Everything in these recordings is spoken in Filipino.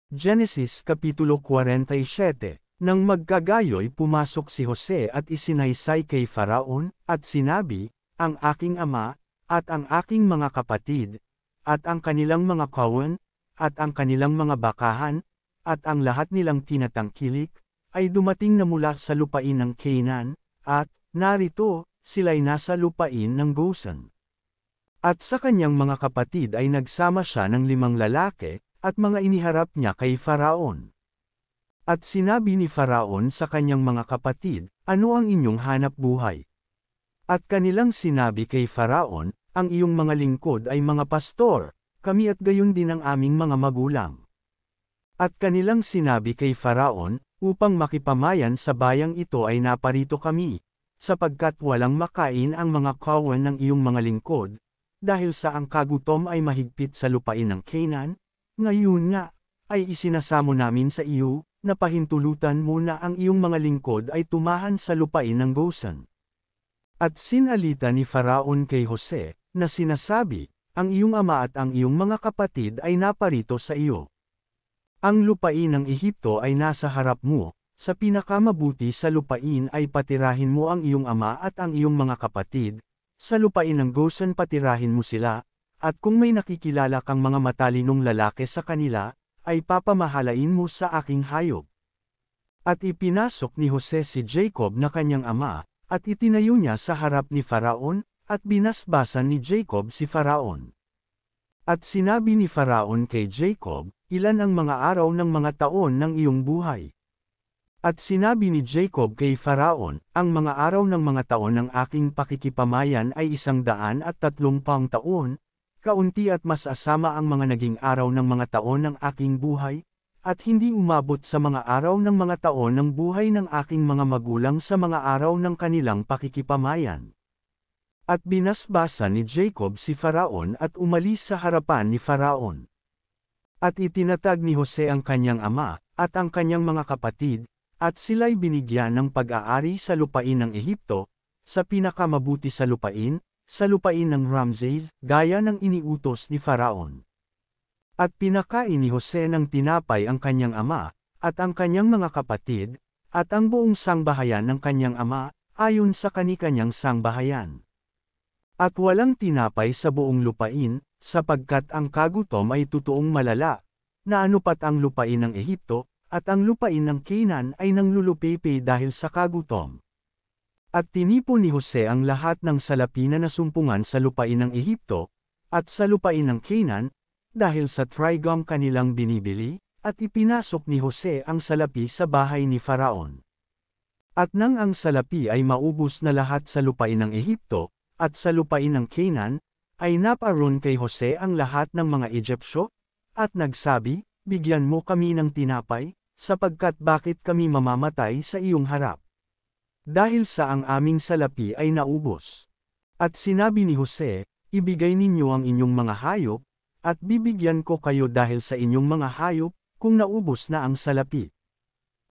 Genesis Kapitulo 47. Nang magkagayoy pumasok si Jose at isinaysay kay Faraon, at sinabi, ang aking ama, at ang aking mga kapatid, at ang kanilang mga kawan, at ang kanilang mga bakahan, at ang lahat nilang tinatangkilik, ay dumating na mula sa lupain ng Canaan, at, narito, sila'y nasa lupain ng Goshen. At sa kanyang mga kapatid ay nagsama siya ng 5 lalaki, at mga iniharap niya kay Faraon. At sinabi ni Faraon sa kanyang mga kapatid, ano ang inyong hanap buhay? At kanilang sinabi kay Faraon, ang iyong mga lingkod ay mga pastor, kami at gayon din ang aming mga magulang. At kanilang sinabi kay Faraon, upang makipamayan sa bayang ito ay naparito kami, sapagkat walang makain ang mga kawan ng iyong mga lingkod, dahil sa ang kagutom ay mahigpit sa lupain ng Canaan. Ngayon nga, ay isinasamo namin sa iyo, na pahintulutan mo na ang iyong mga lingkod ay tumahan sa lupain ng Goshen. At sinalita ni Faraon kay Jose, na sinasabi, ang iyong ama at ang iyong mga kapatid ay naparito sa iyo. Ang lupain ng Ehipto ay nasa harap mo, sa pinakamabuti sa lupain ay patirahin mo ang iyong ama at ang iyong mga kapatid, sa lupain ng Goshen patirahin mo sila, at kung may nakikilala kang mga matalinong lalaki sa kanila, ay papamahalain mo sa aking hayop. At ipinasok ni Jose si Jacob na kanyang ama, at itinayo niya sa harap ni Faraon, at binasbasan ni Jacob si Faraon. At sinabi ni Faraon kay Jacob, ilan ang mga araw ng mga taon ng iyong buhay? At sinabi ni Jacob kay Faraon, ang mga araw ng mga taon ng aking pakikipamayan ay 130 taon, kaunti at mas asama ang mga naging araw ng mga taon ng aking buhay, at hindi umabot sa mga araw ng mga taon ng buhay ng aking mga magulang sa mga araw ng kanilang pakikipamayan. At binasbasan ni Jacob si Faraon at umalis sa harapan ni Faraon. At itinatag ni Jose ang kanyang ama, at ang kanyang mga kapatid, at sila'y binigyan ng pag-aari sa lupain ng Ehipto, sa pinakamabuti sa lupain ng Ramses, gaya ng iniutos ni Faraon. At pinakain ni Jose ng tinapay ang kanyang ama, at ang kanyang mga kapatid, at ang buong sangbahayan ng kanyang ama, ayon sa kani-kanyang sangbahayan. At walang tinapay sa buong lupain, sapagkat ang kagutom ay totoong malala, na anupat ang lupain ng Ehipto, at ang lupain ng Canaan ay nanglulupepe dahil sa kagutom. At tinipon ni Jose ang lahat ng salapi na nasumpungan sa lupain ng Ehipto, at sa lupain ng Canaan, dahil sa trigom kanilang binibili, at ipinasok ni Jose ang salapi sa bahay ni Faraon. At nang ang salapi ay maubos na lahat sa lupain ng Ehipto, at sa lupain ng Canaan, ay naparoon kay Jose ang lahat ng mga Egyptyo, at nagsabi, bigyan mo kami ng tinapay, sapagkat bakit kami mamamatay sa iyong harap? Dahil sa ang aming salapi ay naubos. At sinabi ni Jose, ibigay ninyo ang inyong mga hayop, at bibigyan ko kayo dahil sa inyong mga hayop, kung naubos na ang salapi.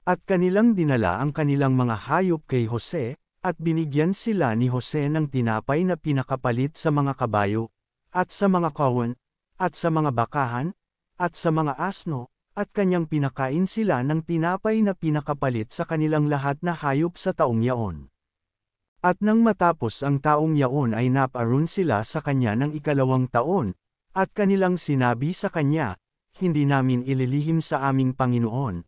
At kanilang dinala ang kanilang mga hayop kay Jose, at binigyan sila ni Jose ng tinapay na pinakapalit sa mga kabayo, at sa mga kawan, at sa mga bakahan, at sa mga asno, at kanyang pinakain sila ng tinapay na pinakapalit sa kanilang lahat na hayop sa taong yaon. At nang matapos ang taong yaon ay naparoon sila sa kanya ng 2 taon, at kanilang sinabi sa kanya, hindi namin ililihim sa aming Panginoon,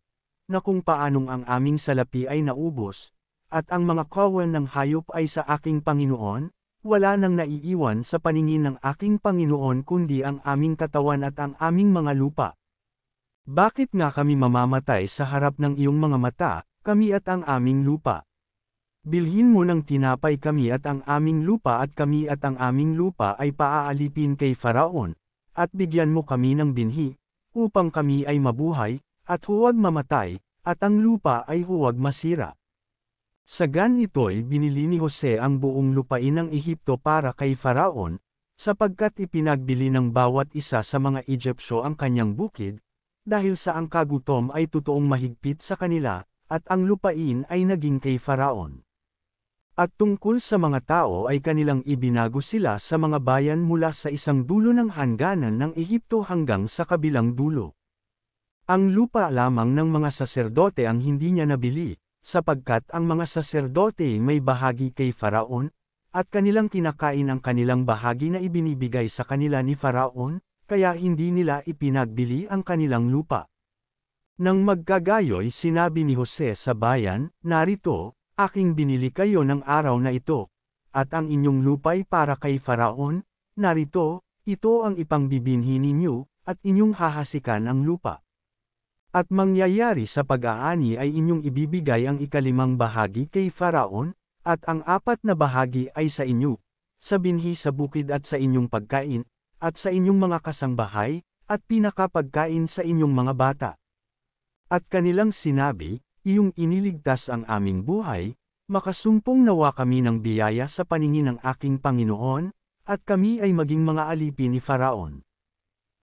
na kung paanong ang aming salapi ay naubos, at ang mga kawan ng hayop ay sa aking Panginoon, wala nang naiiwan sa paningin ng aking Panginoon kundi ang aming katawan at ang aming mga lupa. Bakit nga kami mamamatay sa harap ng iyong mga mata, kami at ang aming lupa? Bilhin mo ng tinapay kami at ang aming lupa at kami at ang aming lupa ay paaalipin kay Faraon, at bigyan mo kami ng binhi, upang kami ay mabuhay, at huwag mamatay, at ang lupa ay huwag masira. Sa ganito'y binili ni Jose ang buong lupain ng Ehipto para kay Faraon, sapagkat ipinagbili ng bawat isa sa mga Egyptyo ang kanyang bukid, dahil sa ang kagutom ay totoong mahigpit sa kanila, at ang lupain ay naging kay Faraon. At tungkol sa mga tao ay kanilang ibinago sila sa mga bayan mula sa isang dulo ng hangganan ng Ehipto hanggang sa kabilang dulo. Ang lupa lamang ng mga saserdote ang hindi niya nabili, sapagkat ang mga saserdote may bahagi kay Faraon, at kanilang kinakain ang kanilang bahagi na ibinibigay sa kanila ni Faraon, kaya hindi nila ipinagbili ang kanilang lupa. Nang magkagayoy sinabi ni Jose sa bayan, narito, aking binili kayo ng araw na ito, at ang inyong lupa'y para kay Faraon, narito, ito ang ipangbibinhi ninyo, at inyong hahasikan ang lupa. At mangyayari sa pag-aani ay inyong ibibigay ang ikalimang bahagi kay Faraon, at ang apat na bahagi ay sa inyo, sa binhi sa bukid at sa inyong pagkain, at sa inyong mga kasangbahay, at pinakapagkain sa inyong mga bata. At kanilang sinabi, iyong iniligtas ang aming buhay, makasumpong nawa kami ng biyaya sa paningin ng aking Panginoon, at kami ay maging mga alipin ni Faraon.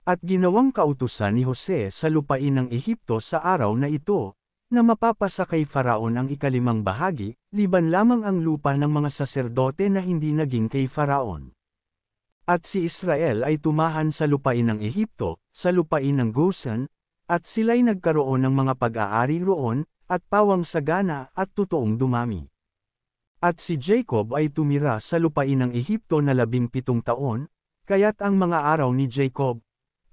At ginawang kautusan ni Jose sa lupain ng Ehipto sa araw na ito, na mapapasa kay Faraon ang ikalimang bahagi, liban lamang ang lupa ng mga saserdote na hindi naging kay Faraon. At si Israel ay tumahan sa lupain ng Ehipto, sa lupain ng Goshen, at sila'y nagkaroon ng mga pag-aari roon, at pawang sagana at totoong dumami. At si Jacob ay tumira sa lupain ng Ehipto na 17 taon, kaya't ang mga araw ni Jacob,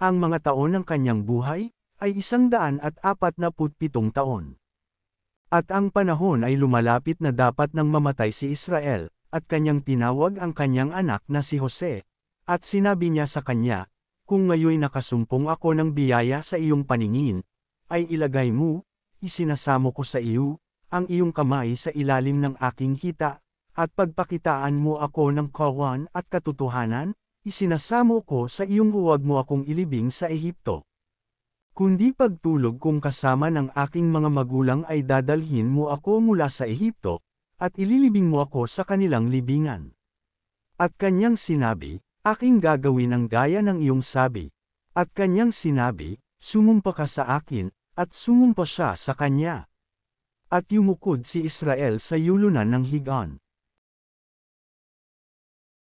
ang mga taon ng kanyang buhay, ay 147 taon. At ang panahon ay lumalapit na dapat nang mamatay si Israel, at kanyang tinawag ang kanyang anak na si Jose, at sinabi niya sa kanya, kung ngayoy nakasumpong ako ng biyaya sa iyong paningin, ay ilagay mo, isinasamo ko sa iyo, ang iyong kamay sa ilalim ng aking hita, at pagpakitaan mo ako ng kawan at katotohanan, isinasamo ko sa iyong huwag mo akong ilibing sa Ehipto. Kundi pagtulog kong kasama ng aking mga magulang ay dadalhin mo ako mula sa Ehipto, at ililibing mo ako sa kanilang libingan. At kanyang sinabi, aking gagawin ang gaya ng iyong sabi. At kanyang sinabi, sumumpa ka sa akin, at sumumpa siya sa kanya. At yumukod si Israel sa yulunan ng higan.